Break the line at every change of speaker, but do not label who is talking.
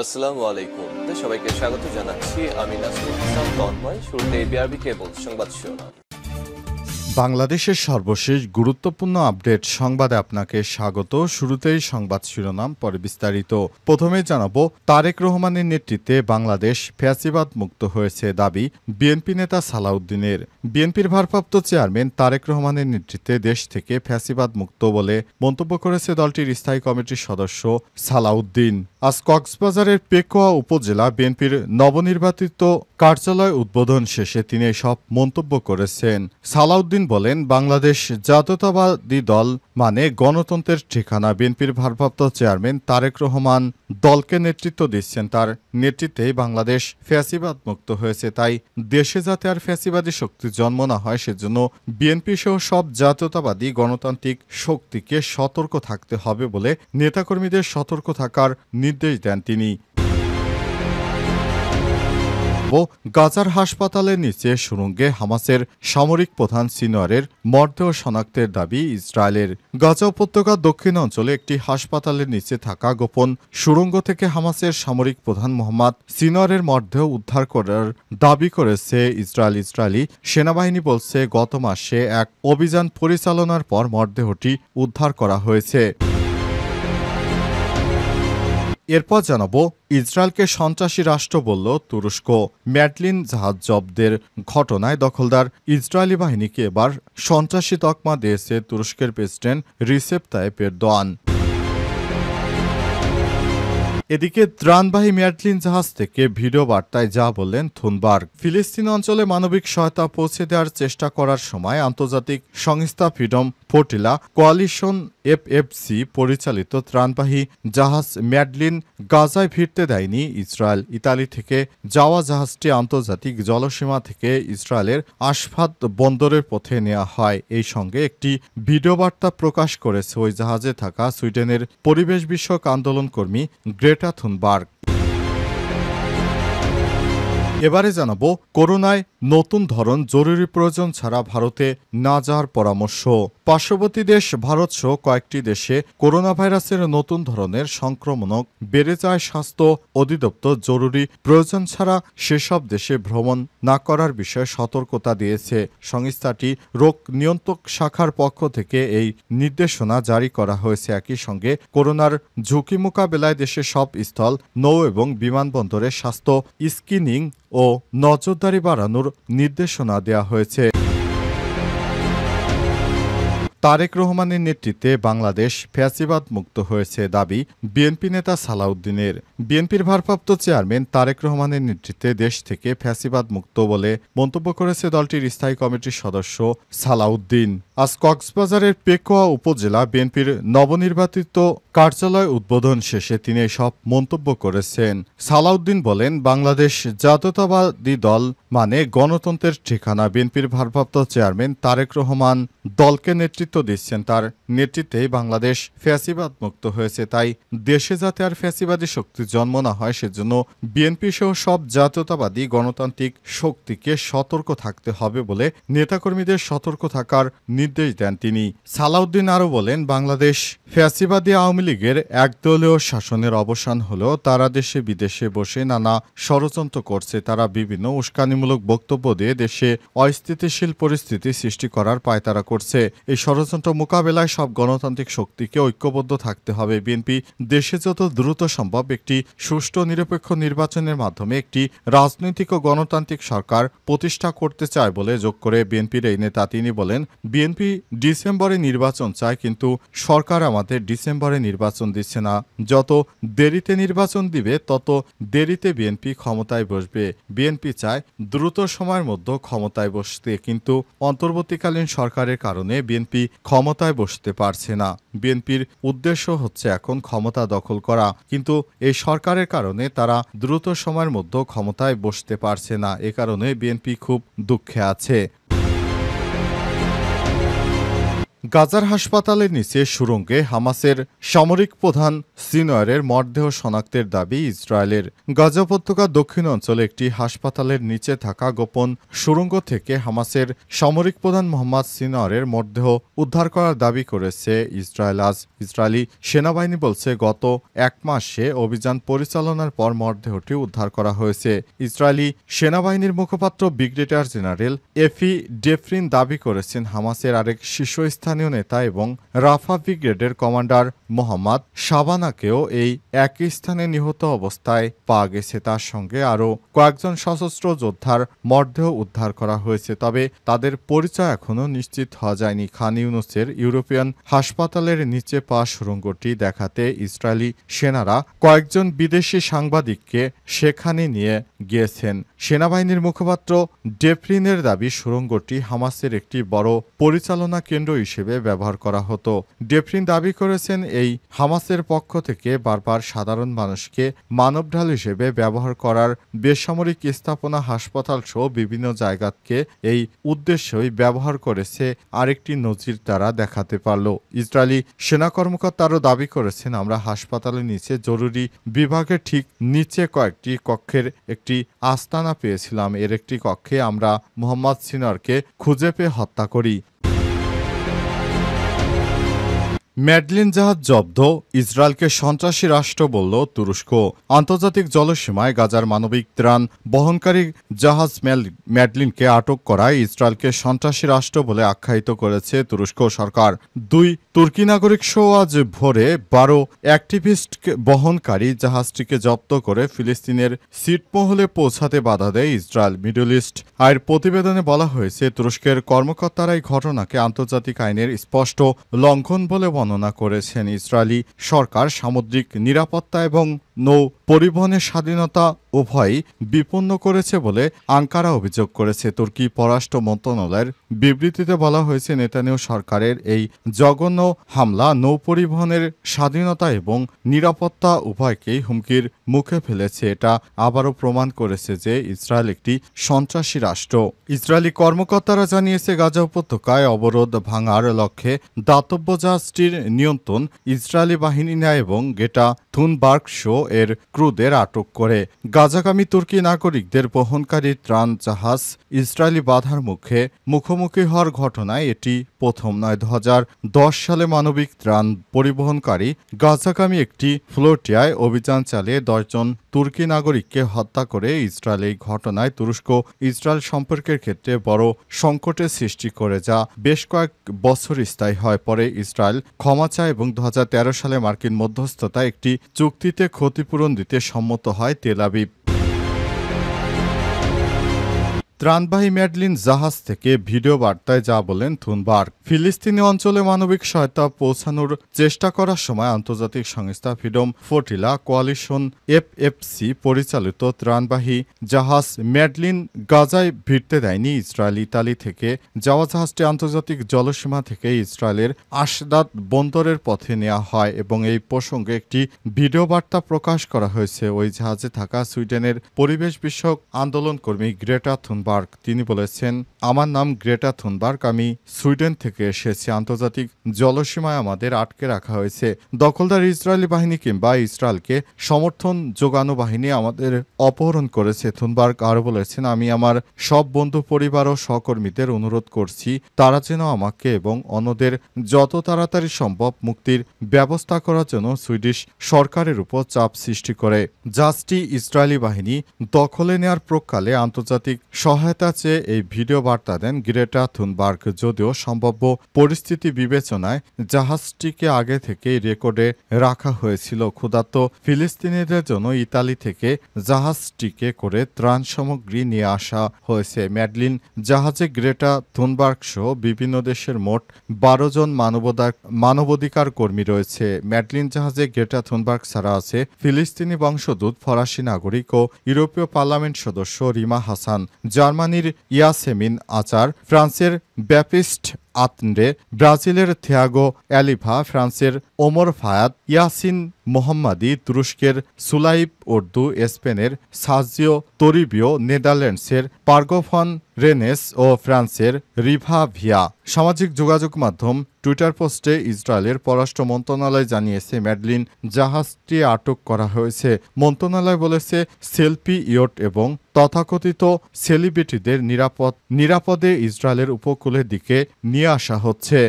আসসালামু আলাইকুম। সবাইকে স্বাগত জানাচ্ছি। আমি নাসরুল ইসলাম তন্ময়। শুরুতে বিআরবি কেবল সংবাদ শিরোনাম।
বাংলাদেশের সর্বশেষ গুরুত্বপূর্ণ আপডেট সংবাদে আপনাকে স্বাগত। শুরুতেই সংবাদ শিরোনাম, পরে বিস্তারিত। প্রথমেই জানাবো, তারেক রহমানের নেতৃত্বে বাংলাদেশ ফ্যাসিবাদ মুক্ত হয়েছে দাবি বিএনপি নেতা সালাউদ্দিনের। বিএনপির ভারপ্রাপ্ত চেয়ারম্যান তারেক রহমানের নেতৃত্বে দেশ থেকে ফ্যাসিবাদ মুক্ত বলে মন্তব্য করেছে দলটির স্থায়ী কমিটির সদস্য সালাউদ্দিন। আজ কক্সবাজারের পেকুয়া উপজেলা বিএনপির নবনির্বাচিত কার্যালয় উদ্বোধন শেষে তিনি এসব মন্তব্য করেছেন। সালাউদ্দিন বলেন, বাংলাদেশ জাতীয়তাবাদী দল মানে গণতন্ত্রের ঠিকানা। বিএনপির ভারপ্রাপ্ত চেয়ারম্যান তারেক রহমান দলকে নেতৃত্ব দিচ্ছেন, তার নেতৃত্বেই বাংলাদেশ ফ্যাসিবাদ মুক্ত হয়েছে। তাই দেশে যাতে আর ফ্যাসিবাদী শক্তির জন্ম না হয়, সেজন্য বিএনপি সহ সব জাতীয়তাবাদী গণতান্ত্রিক শক্তিকে সতর্ক থাকতে হবে বলে নেতাকর্মীদের সতর্ক থাকার নির্দেশ দেন তিনি। গাজার হাসপাতালের নিচে সুড়ঙ্গে হামাসের সামরিক প্রধান সিনোয়ারের মরদেহ শনাক্তের দাবি ইসরায়েলের। গাজা উপত্যকার দক্ষিণ অঞ্চলে একটি হাসপাতালের নিচে থাকা গোপন সুড়ঙ্গ থেকে হামাসের সামরিক প্রধান মোহাম্মদ সিনোয়ারের মরদেহ উদ্ধার করার দাবি করেছে ইসরায়েলি সেনাবাহিনী বলছে, গত মাসে এক অভিযান পরিচালনার পর মরদেহটি উদ্ধার করা হয়েছে। এরপর জানাবো, ইসরায়েলকে সন্ত্রাসী রাষ্ট্র বলল তুরস্ক। ম্যাডলিন জাহাজ জব্দের ঘটনায় দখলদার ইসরায়েলি বাহিনীকে এবার সন্ত্রাসী তকমা দিয়েছে তুরস্কের প্রেসিডেন্ট রিসেপ তাইয়েপ এরদোয়ান। এদিকে ত্রাণবাহী ম্যাডলিন জাহাজ থেকে ভিডিও বার্তায় যা বললেন থুনবার্গ, ফিলিস্তিন অঞ্চলে মানবিক সহায়তা পৌঁছে দেওয়ার চেষ্টা করার সময় আন্তর্জাতিক সংস্থা ফ্রিডম ফ্লোটিলা কোয়ালিশন এফএফসি পরিচালিত ত্রাণবাহী জাহাজ ম্যাডলিন গাজায় ভিড়তে দেয়নি ইসরায়েল। ইতালি থেকে যাওয়া জাহাজটি আন্তর্জাতিক জলসীমা থেকে ইসরায়েলের আশফাত বন্দরের পথে নেওয়া হয়। এই সঙ্গে একটি ভিডিও বার্তা প্রকাশ করেছে ওই জাহাজে থাকা সুইডেনের পরিবেশ বিষয়ক আন্দোলন কর্মী গ্রেটা থুনবার্গ। এবারে জানাবো, করোনায় নতুন ধরন, জরুরি প্রয়োজন ছাড়া ভারতে না যাওয়ার পরামর্শ। পার্শ্ববর্তী দেশ ভারত সহ কয়েকটি দেশে করোনা ভাইরাসের নতুন ধরনের সংক্রমণ বেড়ে যায়। স্বাস্থ্য অধিদপ্তর জরুরি প্রয়োজন ছাড়া সেসব দেশে ভ্রমণ না করার বিষয়ে সতর্কতা দিয়েছে। সংস্থাটি রোগ নিয়ন্ত্রক শাখার পক্ষ থেকে এই নির্দেশনা জারি করা হয়েছে। একই সঙ্গে করোনার ঝুঁকি মোকাবেলায় দেশের সব স্থল, নৌ এবং বিমানবন্দরে স্বাস্থ্য স্ক্রিনিং ও নজরদারি বাড়ানোর নির্দেশনা দেওয়া হয়েছে। তারেক রহমানের নেতৃত্বে বাংলাদেশ ফ্যাসিবাদ মুক্ত হয়েছে দাবি বিএনপি নেতা সালাউদ্দিনের। বিএনপির ভারপ্রাপ্ত চেয়ারম্যান তারেক রহমানের নেতৃত্বে দেশ থেকে ফ্যাসিবাদ মুক্ত বলে মন্তব্য করেছে দলটির স্থায়ী কমিটির সদস্য সালাউদ্দিন। আজ কক্সবাজারের পেকুয়া উপজেলা বিএনপির নবনির্বাচিত কার্যালয় উদ্বোধন শেষে তিনি এসব মন্তব্য করেছেন। সালাউদ্দিন বলেন, বাংলাদেশ জাতীয়তাবাদী দল মানে গণতন্ত্রের ঠিকানা। বিএনপির ভারপ্রাপ্ত চেয়ারম্যান তারেক রহমান দলকে নেতৃত্ব দিচ্ছেন, তার নেতৃত্বেই বাংলাদেশ ফ্যাসিবাদ মুক্ত হয়েছে। তাই দেশে যাতে আর ফ্যাসিবাদী শক্তির জন্ম না হয়, সেজন্য বিএনপি সহ সব জাতীয়তাবাদী গণতান্ত্রিক শক্তিকে সতর্ক থাকতে হবে বলে নেতাকর্মীদের সতর্ক থাকার নির্দেশ দেন তিনি। সালাউদ্দিন আরও বলেন, বাংলাদেশ ফ্যাসিবাদী আওয়ামী লীগের একদলীয় শাসনের অবসান হলেও তারা দেশে বিদেশে বসে নানা ষড়যন্ত্র করছে। তারা বিভিন্ন উস্কানিমূলক বক্তব্য দিয়ে দেশে অস্থিতিশীল পরিস্থিতি সৃষ্টি করার পায়তারা করছে। এই ষড়যন্ত্র মোকাবেলায় সব গণতান্ত্রিক শক্তিকে ঐক্যবদ্ধ থাকতে হবে। বিএনপি দেশে যত দ্রুত সম্ভব একটি সুষ্ঠু নিরপেক্ষ নির্বাচনের মাধ্যমে একটি রাজনৈতিক ও গণতান্ত্রিক সরকার প্রতিষ্ঠা করতে চায় বলে যোগ করে বিএনপির এই নেতা তিনি বলেন, বিএনপি ডিসেম্বরে নির্বাচন চায়, কিন্তু সরকার আমাদের ডিসেম্বরে নির্বাচন দিচ্ছে না। যত দেরিতে নির্বাচন দিবে তত দেরিতে বিএনপি ক্ষমতায় বসবে। বিএনপি চায় দ্রুত সময়ের মধ্যে ক্ষমতায় বসতে, কিন্তু অন্তর্বর্তীকালীন সরকারের কারণে বিএনপি ক্ষমতায় বসতে পারছে না। বিএনপির উদ্দেশ্য হচ্ছে এখন ক্ষমতা দখল করা, কিন্তু এই সরকারের কারণে তারা দ্রুত সময়ের মধ্যে ক্ষমতায় বসতে পারছে না। এ কারণে বিএনপি খুব দুঃখে আছে। গাজার হাসপাতালের নিচে সুড়ঙ্গে হামাসের সামরিক প্রধান সিনওয়ারের মরদেহ শনাক্তের দাবি ইসরায়েলের। গাজা উপত্যকার দক্ষিণ অঞ্চলে একটি হাসপাতালের নিচে থাকা গোপন সুড়ঙ্গ থেকে হামাসের সামরিক প্রধান মোহাম্মদ সিনওয়ারের মরদেহ উদ্ধার করার দাবি করেছে ইসরায়েল। আজ ইসরায়েলি সেনাবাহিনী বলছে গত এক মাসে অভিযান পরিচালনার পর মরদেহটি উদ্ধার করা হয়েছে। ইসরায়েলি সেনাবাহিনীর মুখপাত্র ব্রিগেডিয়ার জেনারেল এফি ডেফরিন দাবি করেছেন হামাসের আরেক শীর্ষস্থানীয় নেতা এবং রাফা ব্রিগেডের কমান্ডার মোহাম্মদ শাবানাকেও এই একই স্থানে নিহত অবস্থায় পাওয়া গেছে। তার সঙ্গে আরও কয়েকজন সশস্ত্র যোদ্ধার মরদেহ উদ্ধার করা হয়েছে, তবে তাদের পরিচয় এখনও নিশ্চিত হওয়া যায়নি। খান ইউনুসের ইউরোপিয়ান হাসপাতালের নিচে পাওয়া সুড়ঙ্গটি দেখাতে ইসরায়েলি সেনারা কয়েকজন বিদেশি সাংবাদিককে সেখানে নিয়ে গিয়েছেন। সেনাবাহিনীর মুখপাত্র ডেফরিনের দাবি সুড়ঙ্গটি হামাসের একটি বড় পরিচালনা কেন্দ্র হিসেবে ব্যবহার করা হতো। ডেফরিন দাবি করেছেন এই হামাসের পক্ষ থেকে বারবার সাধারণ মানুষকে মানবঢাল হিসেবে ব্যবহার করার বেসামরিক স্থাপনা, হাসপাতাল সহ বিভিন্ন জায়গাকে এই উদ্দেশ্যই ব্যবহার করেছে। আরেকটি নজির তারা দেখাতে পারল। ইসরায়েলি সেনা কর্মকর্তারও দাবি করেছেন, আমরা হাসপাতালের নিচে জরুরি বিভাগের ঠিক নিচে কয়েকটি কক্ষের একটি আস্তানা পেয়েছিলাম। এর একটি কক্ষে আমরা মোহাম্মদ সিনওয়ারকে খুঁজে পেয়ে হত্যা করি। ম্যাডলিন জাহাজ জব্দ, ইসরায়েলকে সন্ত্রাসী রাষ্ট্র বলল তুরস্ক। আন্তর্জাতিক জলসীমায় গাজার মানবিক ত্রাণ বহনকারী জাহাজ ম্যাডলিনকে আটক করায় ইসরায়েলকে সন্ত্রাসী রাষ্ট্র বলে আখ্যায়িত করেছে তুরস্ক সরকার। দুই তুর্কি নাগরিক সহ আজ ভোরে 12 অ্যাক্টিভিস্ট বহনকারী জাহাজটিকে জব্দ করে ফিলিস্তিনের ছিটমহলে পৌঁছাতে বাধা দেয় ইসরায়েল। মিডল ইস্ট আইয়ের প্রতিবেদনে বলা হয়েছে, তুরস্কের কর্মকর্তারা এই ঘটনাকে আন্তর্জাতিক আইনের স্পষ্ট লঙ্ঘন বলে বর্ণনা করেছেন। ইসরায়েলি সরকার সামুদ্রিক নিরাপত্তা এবং নৌ পরিবহনের স্বাধীনতা উভয়ই বিপন্ন করেছে বলে আঙ্কারা অভিযোগ করেছে। তুর্কি পররাষ্ট্র মন্ত্রণালয়ের বিবৃতিতে বলা হয়েছে, নেতানিয়াহু সরকারের এই জঘন্য হামলা নৌ পরিবহনের স্বাধীনতা এবং নিরাপত্তা উভয়কেই হুমকির মুখে ফেলেছে। এটা আবারও প্রমাণ করেছে যে ইসরায়েল একটি সন্ত্রাসী রাষ্ট্র। ইসরায়েলি কর্মকর্তারা জানিয়েছে, গাজা উপত্যকায় অবরোধ ভাঙার লক্ষ্যে দাতব্য জাহাজটির নিয়ন্ত্রণ ইসরায়েলি বাহিনী নেয় এবং গেটা থুনবার্গ শো এর ক্রুদের আটক করে। গাজাগামী তুর্কি নাগরিকদের বহনকারী ত্রাণ জাহাজ ইসরায়েলি বাধার মুখোমুখি হওয়ার ঘটনায় এটি প্রথম নয়। 2010 সালে মানবিক ত্রাণ পরিবহনকারী গাজাগামী একটি ফ্লোটিয়ায় অভিযান চালিয়ে 10 জন তুর্কি নাগরিককে হত্যা করে ইসরায়েল। এই ঘটনায় তুরস্ক ইসরায়েল সম্পর্কের ক্ষেত্রে বড় সংকটের সৃষ্টি করে, যা বেশ কয়েক বছর স্থায়ী হয়। পরে ইসরায়েল ক্ষমা চায় এবং 2013 সালে মার্কিন মধ্যস্থতায় একটি চুক্তিতে ক্ষতিপূরণ দিতে সম্মত হয় তেল আবিব। ত্রাণবাহী ম্যাডলিন জাহাজ থেকে ভিডিও বার্তায় যা বলেন থুনবার্গ। ফিলিস্তিনি অঞ্চলে মানবিক সহায়তা পৌঁছানোর চেষ্টা করার সময় আন্তর্জাতিক সংস্থা ফ্রিডম ফ্লোটিলা কোয়ালিশন এফএফসি পরিচালিত ত্রাণবাহী জাহাজ ম্যাডলিন গাজায় ভিড়তে দেয়নি ইসরায়েল। ইতালি থেকে যাওয়া জাহাজটি আন্তর্জাতিক জলসীমা থেকে ইসরায়েলের আশদাদ বন্দরের পথে নেওয়া হয় এবং এই প্রসঙ্গে একটি ভিডিও বার্তা প্রকাশ করা হয়েছে। ওই জাহাজে থাকা সুইডেনের পরিবেশ বিষয়ক আন্দোলনকর্মী গ্রেটা থুনবার্গ। তিনি বলেছেন, আমার নাম গ্রেটা থুনবার্গ, আমি সুইডেন থেকে এসেছি। আন্তর্জাতিক জলসীমায় আমাদের আটকে রাখা হয়েছে। দখলদার ইসরায়েলি বাহিনী কিংবা ইসরায়েলকে সমর্থন যোগানো বাহিনী আমাদের অপহরণ করেছে। থুনবার্গ আরও বলেছেন, আমি আমার সব বন্ধু পরিবার ও সহকর্মীদের অনুরোধ করছি তারা যেন আমাকে এবং অন্যদের যত তাড়াতাড়ি সম্ভব মুক্তির ব্যবস্থা করার জন্য সুইডিশ সরকারের উপর চাপ সৃষ্টি করে। জাহাজটি ইসরায়েলি বাহিনী দখলে নেওয়ার প্রাক্কালে আন্তর্জাতিক সহায়তা চেয়ে এই ভিডিও বার্তা দেন গ্রেটা থুনবার্গ। যদিও সম্ভাব্য পরিস্থিতি বিবেচনায় জাহাজটিকে আগে থেকেই রেকর্ডে রাখা হয়েছিল। ক্ষুধার্ত ফিলিস্তিনিদের জন্য ইতালি থেকে জাহাজটিকে করে ত্রাণ সামগ্রী নিয়ে আসা হয়েছে। ম্যাডলিন জাহাজে গ্রেটা থুনবার্গ সহ বিভিন্ন দেশের মোট 12 জন মানবাধিকার কর্মী রয়েছে। ম্যাডলিন জাহাজে গ্রেটা থুনবার্গ ছাড়া আছে ফিলিস্তিনি বংশোদ্ভূত ফরাসি নাগরিক ও ইউরোপীয় পার্লামেন্ট সদস্য রিমা হাসান, জার্মানির ইয়াসেমিন আচার, ফ্রান্সের ব্যাপিস্ট আতন্ডে, ব্রাজিলের থিয়াগো অ্যালিভা, ফ্রান্সের ওমর ফায়াদ, ইয়াসিন মোহাম্মদি, তুরস্কের সুলাইব উর্দু, স্পেনের সাজিও তোরিবিও, নেদারল্যান্ডসের পার্গোফন রেনেস ও ফ্রান্সের রিভা ভিয়া। সামাজিক যোগাযোগ মাধ্যম টুইটার পোস্টে ইসরায়েলের পররাষ্ট্র মন্ত্রণালয় জানিয়েছে ম্যাডলিন জাহাজটি আটক করা হয়েছে। মন্ত্রণালয় বলেছে সেলফি ইয়ট এবং তথাকথিত সেলিব্রিটিদের নিরাপদে ইসরায়েলের উপকূলের দিকে নিয়ে আসা হচ্ছে।